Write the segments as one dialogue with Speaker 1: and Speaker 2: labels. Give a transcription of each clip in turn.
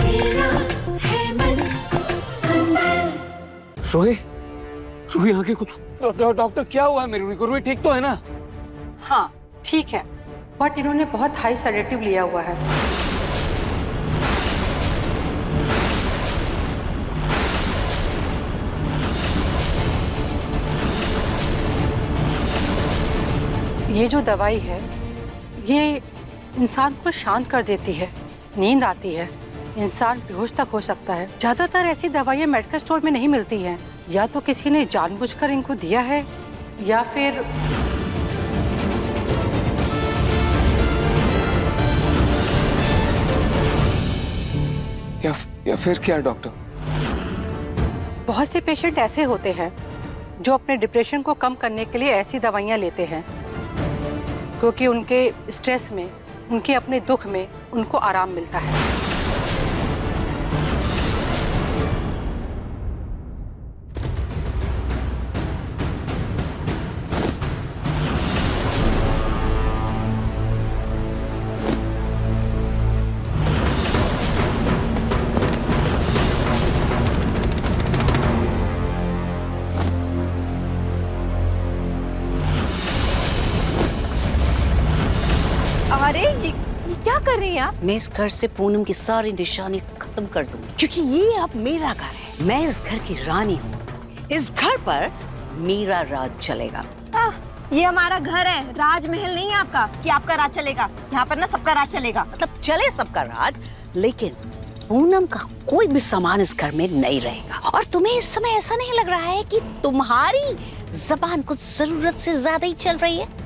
Speaker 1: मेरा है मन सुंदर।
Speaker 2: रोही, रोही आगे को डॉक्टर क्या हुआ है मेरी रोही को? रोही ठीक तो है ना?
Speaker 3: हाँ ठीक है, बट इन्होंने बहुत हाई सेडेटिव लिया हुआ है। ये जो दवाई है ये इंसान को शांत कर देती है, नींद आती है, इंसान बेहोश तक हो सकता है। ज्यादातर ऐसी दवाइयाँ मेडिकल स्टोर में नहीं मिलती हैं। या तो किसी ने जानबूझकर इनको दिया है या फिर
Speaker 2: या फिर क्या डॉक्टर?
Speaker 3: बहुत से पेशेंट ऐसे होते हैं जो अपने डिप्रेशन को कम करने के लिए ऐसी दवाइयाँ लेते हैं क्योंकि उनके स्ट्रेस में, उनके अपने दुख में उनको आराम मिलता है।
Speaker 4: अरे ये क्या कर रही हैं आप?
Speaker 5: मैं इस घर से पूनम की सारी निशानी खत्म कर दूंगी क्योंकि ये अब मेरा घर है। मैं इस घर की रानी हूँ। इस घर पर मेरा राज चलेगा।
Speaker 4: ये हमारा घर है, राजमहल नहीं है आपका कि आपका राज चलेगा। यहाँ पर ना सबका राज चलेगा।
Speaker 5: मतलब चले सबका राज, लेकिन पूनम का कोई भी सामान इस घर में नहीं रहेगा। और तुम्हें इस समय ऐसा नहीं लग रहा है कि तुम्हारी जबान कुछ जरूरत से ज्यादा ही चल रही है?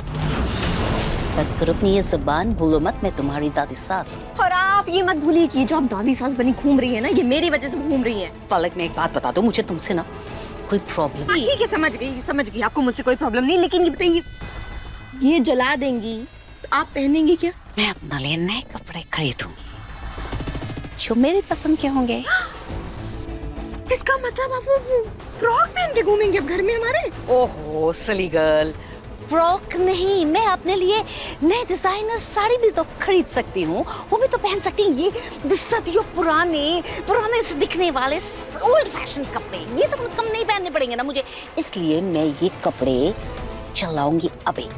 Speaker 5: अपनी ये जबान भूलो मत, मैं तुम्हारी दादी सास हूँ।
Speaker 4: और आप ये मत भूलिए कि जो आप दादी सास बनी घूम रही है ना, ये मेरी वजह से घूम रही है।
Speaker 5: पलक में एक बात बता दो, मुझे तुमसे ना कोई प्रॉब्लम नहीं।
Speaker 4: ठीक है, समझ गई आपको मुझसे कोई प्रॉब्लम नहीं। लेकिन ये बताइए, ये जला देंगी तो आप पहनेंगी क्या?
Speaker 5: मैं अपना लिए नए कपड़े खरीदूंगी जो मेरी पसंद के होंगे।
Speaker 4: इसका मतलब आप वो फ्रॉक पहन के घूमेंगे अब घर में हमारे?
Speaker 5: ओहो सिली गर्ल, फ्रॉक नहीं, मैं अपने लिए नए डिजाइनर साड़ी भी तो खरीद सकती हूँ, वो भी तो पहन सकती हूँ। ये सदियों पुराने से दिखने वाले ओल्ड फैशन कपड़े, ये तो कम से कम नहीं पहनने पड़ेंगे ना मुझे। इसलिए मैं ये कपड़े चलाऊंगी अभी।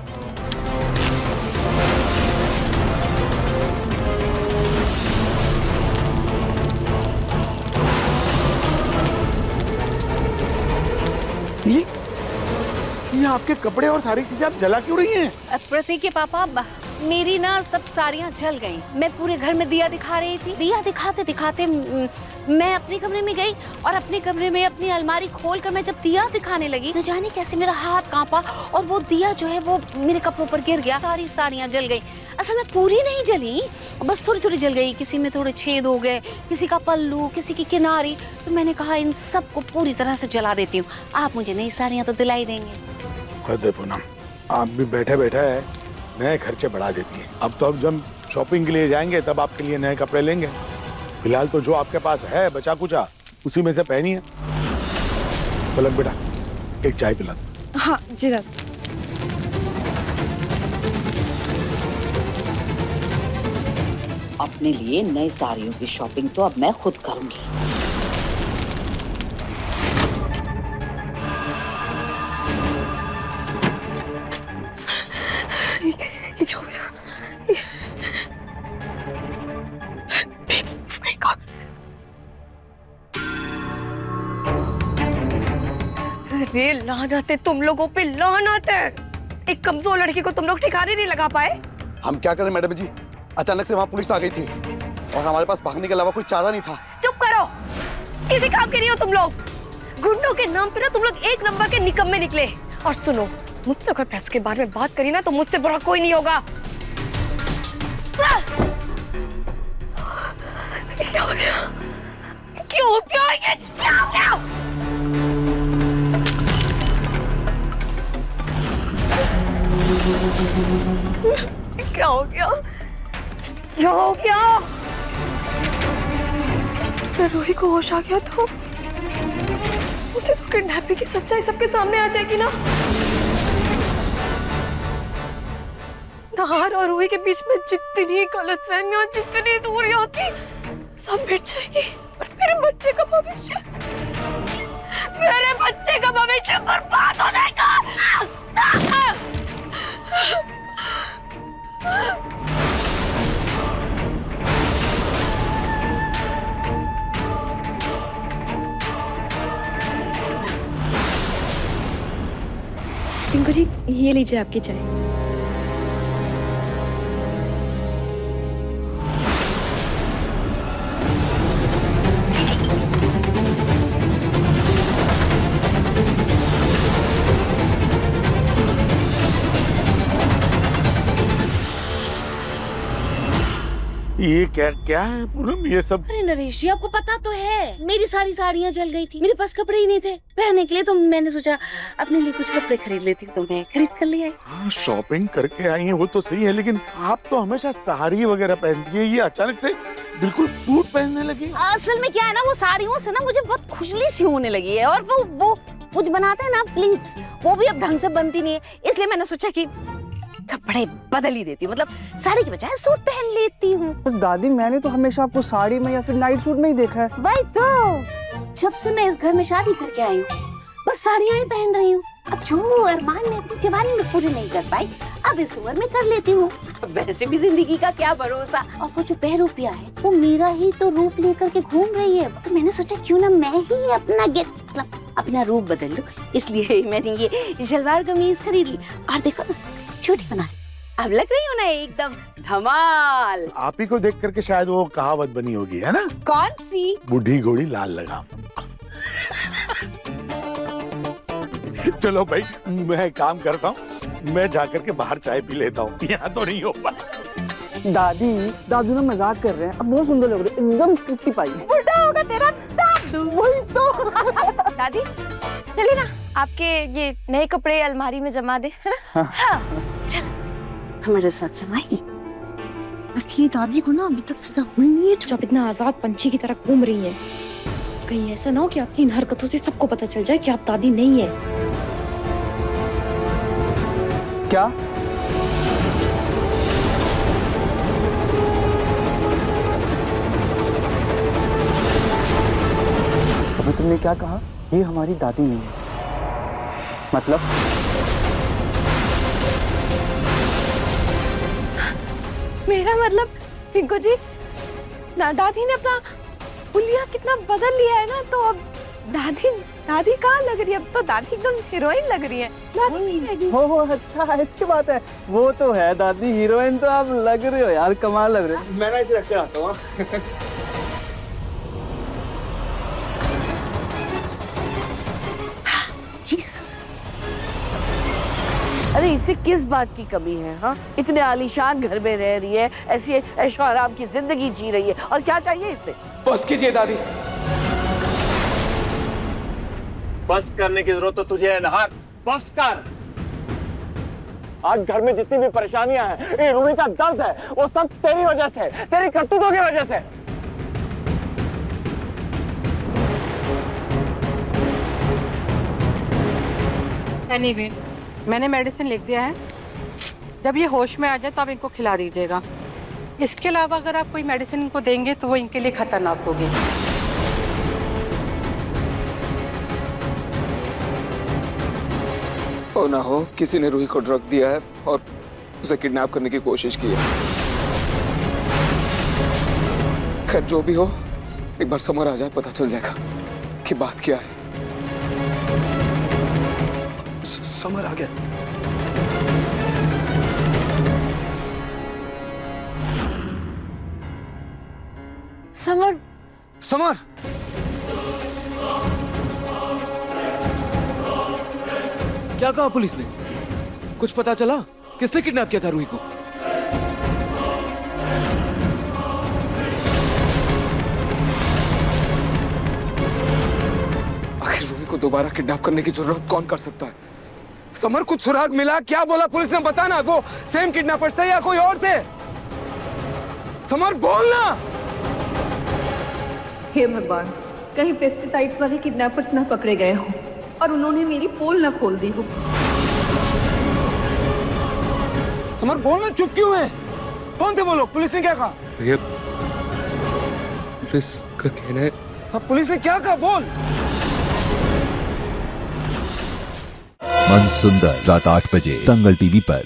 Speaker 6: ये आपके कपड़े और सारी चीजें आप जला क्यों रही हैं?
Speaker 5: प्रतीक के पापा, मेरी ना सब साड़ियाँ जल गईं। मैं पूरे घर में दिया दिखा रही थी। दिया दिखाते दिखाते मैं अपने कमरे में गई और अपने कमरे में अपनी अलमारी खोलकर मैं जब दिया दिखाने लगी, न जाने कैसे मेरा हाथ कांपा और वो दिया जो है वो मेरे कपड़ों पर गिर गया। सारी साड़ियाँ जल गई। असल में पूरी नहीं जली, बस थोड़ी थोड़ी जल गई। किसी में थोड़े छेद हो गए, किसी का पल्लू, किसी की किनारी। तो मैंने कहा इन सबको पूरी तरह से जला देती हूँ, आप मुझे नई साड़ियाँ तो दिलाई देंगे।
Speaker 6: पूनम, आप भी बैठे बैठे नए खर्चे बढ़ा देती है। अब तो जब शॉपिंग के लिए जाएंगे तब आपके लिए नए कपड़े लेंगे। फिलहाल तो जो आपके पास है बचा कुचा उसी में से पहनिए। पलक बेटा, एक चाय पिला दो।
Speaker 4: हाँ जी दादा।
Speaker 5: अपने लिए नई साड़ियों की शॉपिंग तो अब मैं खुद करूंगी।
Speaker 4: अरे लानत है तुम लोगों पे, लानत है। एक कमजोर लड़की को तुम लोग ठिकाने नहीं लगा पाए।
Speaker 7: हम क्या करें मैडम जी, अचानक से वहाँ पुलिस आ गई थी और हमारे पास भागने के अलावा कोई चारा नहीं था।
Speaker 4: चुप करो, किसी काम के नहीं हो तुम लोग। गुंडों के नाम पे ना तुम लोग एक नंबर के निकम्मे निकले। और सुनो, मुझसे अगर पैसों के बारे में बात करी ना तो मुझसे बुरा कोई नहीं होगा। क्या हो गया? क्यों क्या ये क्या हो गया? क्या हो गया? क्या हो गया? रोही को होश आ गया तो उसे तो किडनैपिंग की सच्चाई सबके सामने आ जाएगी ना। नाहर और रोही के बीच में जितनी गलतफहमियां, जितनी दूरियां थी, सब मिट जाएगी और मेरे बच्चे का भविष्य, मेरे बच्चे का भविष्य बर्बाद हो जाएगा।
Speaker 8: टिंकू जी, ये लीजिए आपकी चाय।
Speaker 6: ये क्या क्या है पूनम, ये सब?
Speaker 5: अरे नरेश जी, आपको पता तो है मेरी सारी साड़ियाँ जल गई थी, मेरे पास कपड़े ही नहीं थे पहनने के लिए, तो मैंने सोचा अपने लिए कुछ कपड़े खरीद लेती हूँ, तो मैं खरीद कर ले आई।
Speaker 6: हाँ, शॉपिंग करके आई हैं वो तो सही है, लेकिन आप तो हमेशा साड़ी वगैरह पहनती है, ये अचानक से बिल्कुल सूट पहनने लगी।
Speaker 5: असल में क्या है ना, वो साड़ियों से ना मुझे बहुत खुजली सी होने लगी है, और वो कुछ बनाते हैं ना प्लीट्स, वो भी अब ढंग से बनती नहीं है, इसलिए मैंने सोचा कि कपड़े बदल ही देती हूँ, मतलब साड़ी के बजाय सूट पहन लेती हूँ।
Speaker 9: पर दादी, मैंने तो हमेशा आपको साड़ी में या फिर नाइट सूट में ही देखा है।
Speaker 5: भाई तो जब से मैं इस घर में शादी करके आई हूँ बस साड़ियाँ ही पहन रही हूँ। अब जो अरमान में अपनी जवानी में पूरे नहीं कर पाई, अब इस उम्र में कर लेती हूँ। वैसे भी जिंदगी का क्या भरोसा, और वो जो बहरूपिया है वो मेरा ही तो रूप लेकर के घूम रही है, तो मैंने सोचा क्यों ना मैं ही अपना रूप बदल लूं, इसलिए मैंने ये शलवार कमीज खरीद ली, और देखो तो छोटी बना ली, अब लग रही हूँ ना एकदम धमाल।
Speaker 6: आप ही को देख करके शायद वो कहावत बनी होगी, है ना?
Speaker 5: कौन सी?
Speaker 6: बूढ़ी घोड़ी लाल लगाम। चलो भाई, मैं काम करता हूँ, मैं जाकर के बाहर चाय पी लेता हूँ, यहाँ तो नहीं हो पाए।
Speaker 9: दादू ना मजाक कर रहे हैं, अब बहुत सुंदर लग रहे हैं, एकदम टूटी पाई।
Speaker 4: बुढ़ा होगा तेरा दादू।
Speaker 9: वही तो।
Speaker 4: दादी चलिए ना, आपके ये नए कपड़े अलमारी में जमा दे, है ना? हाँ।
Speaker 5: चल तुम मेरे साथ जमाएगी। असली दादी को ना अभी तक सजा हुई नहीं है।
Speaker 8: जब इतना आजाद पंछी की तरह घूम रही है, कहीं ऐसा ना हो कि आपकी इन हरकतों से सबको पता चल जाए कि आप दादी नहीं है।
Speaker 9: क्या? अभी तुमने क्या कहा? ये हमारी दादी नहीं है, मतलब?
Speaker 4: मेरा मतलब टिंकू जी, दादी ने अपना हुलिया कितना बदल लिया है ना, तो अब दादी कहाँ लग रही है, अब तो दादी एकदम हीरोइन लग रही है। दादी
Speaker 9: हो अच्छा, ऐसी बात है। वो तो है दादी, हीरोइन तो आप लग रहे हो यार, कमाल लग रहे हो। मैं ना इसे रख के आता हूँ।
Speaker 10: अरे इसे किस बात की कमी है? हाँ, इतने आलीशान घर में रह रही है, ऐसी ऐशो आराम की जिंदगी जी रही है, और क्या चाहिए इसे?
Speaker 2: बस कीजिए दादी।
Speaker 11: बस करने की जरूरत तो तुझे है नहार, बस कर।
Speaker 9: आज घर में जितनी भी परेशानियां हैं, ये रूही का दर्द है, वो सब तेरी वजह से, तेरी करतूतों की वजह से।
Speaker 3: एनीवे, मैंने मेडिसिन लिख दिया है, जब ये होश में आ जाए तो आप इनको खिला दीजिएगा। इसके अलावा अगर आप कोई मेडिसिन इनको देंगे तो वो इनके लिए खतरनाक होगी।
Speaker 2: हो ना हो किसी ने रूही को ड्रग दिया है और उसे किडनैप करने की कोशिश की है। खैर जो भी हो, एक बार समर आ जाए पता चल जाएगा कि बात क्या है।
Speaker 7: समर आ गया।
Speaker 4: समर,
Speaker 2: समर, क्या कहा पुलिस ने? कुछ पता चला किसने किडनैप किया था रूही को? आखिर रूही को दोबारा किडनैप करने की जरूरत कौन कर सकता है? समर, कुछ सुराग मिला? क्या बोला पुलिस ने? बताना, वो सेम किडनैपर्स थे या कोई और थे? समर बोलना।
Speaker 12: हे भगवान, कहीं पेस्टिसाइड्स वाले किडनैपर्स ना पकड़े गए हो और उन्होंने मेरी पोल ना खोल दी हो।
Speaker 2: समर बोलना, चुप क्यों है? कौन थे वो लोग? पुलिस ने क्या कहा? पुलिस का कहना है। अब पुलिस ने क्या कहा, बोल।
Speaker 13: मन सुंदर रात 8 बजे दंगल टीवी पर।